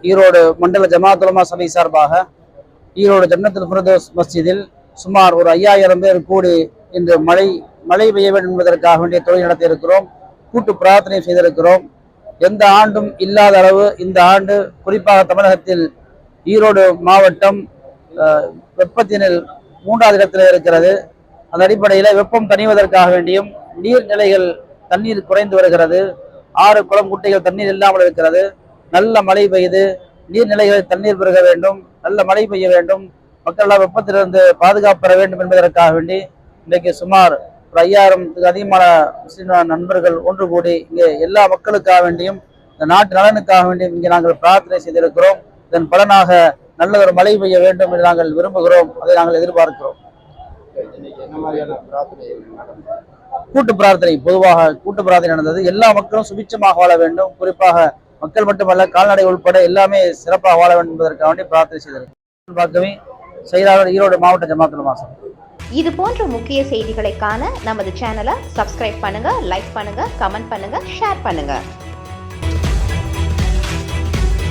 ஈரோடு மண்டல ஜமாத் உலமா சபை சார்பாக ஈரோடு ஜன்னத்துல் ஃபிர்தௌஸ் மஸ்ஜிதில் சுமார் ஒரு 5000 பேர் கூடி இன்று மழை பெய்ய வேண்டும் என்பதற்காக வேண்டிய தொழில் நடத்தி இருக்கிறோம். கூட்டு பிரார்த்தனை செய்திருக்கிறோம். எந்த ஆண்டும் இல்லாத அளவு இந்த ஆண்டு குறிப்பாக தமிழகத்தில் ஈரோடு மாவட்டம் வெப்பத்தினில் 3வது இடத்தில் இருக்கிறது. அந்த அடிப்படையில் வெப்பம் தணிவதற்காக வேண்டியும் நீர்நிலைகள் தண்ணீர் குறைந்து வருகிறது. ஆறு குளம் குட்டைகள் தண்ணீர் இல்லாமல் இருக்கிறது. நல்ல மழை பெய்து நீர்நிலைகளில் தண்ணீர் பெருக வேண்டும், நல்ல மழை பெய்ய வேண்டும், மக்கள் வெப்பத்திலிருந்து பாதுகாப்பு பெற வேண்டும் என்பதற்காக வேண்டி இன்றைக்கு சுமார் ஒரு 5000க்கு அதிகமான முஸ்லிம் நண்பர்கள் ஒன்று கூடி இங்கே எல்லா மக்களுக்காக வேண்டியும் இந்த நாட்டு நலனுக்காக வேண்டியும் இங்கே நாங்கள் பிரார்த்தனை செய்திருக்கிறோம். இதன் பலனாக நல்ல ஒரு மழை பெய்ய வேண்டும் என்று நாங்கள் விரும்புகிறோம். அதை நாங்கள் எதிர்பார்க்கிறோம். கூட்டு பிரார்த்தனை, பொதுவாக கூட்டு பிரார்த்தனை நடந்தது. எல்லா மக்களும் சுபிட்சமாக வாழ வேண்டும், குறிப்பாக மக்கள் மட்டுமல்ல கால்நடை உட்பட எல்லாமே சிறப்பாக வாழ வேண்டும் என்பதற்காக வேண்டி பிரார்த்தனை செய்திருக்கிறோம். செயலாளர் ஈரோடு மாவட்ட ஜமாத் உலமா சபை. இது போன்ற முக்கிய செய்திகளை காண நமது சேனலை சப்ஸ்கிரைப் பண்ணுங்க, லைக் பண்ணுங்க, கமெண்ட் பண்ணுங்க, ஷேர் பண்ணுங்க.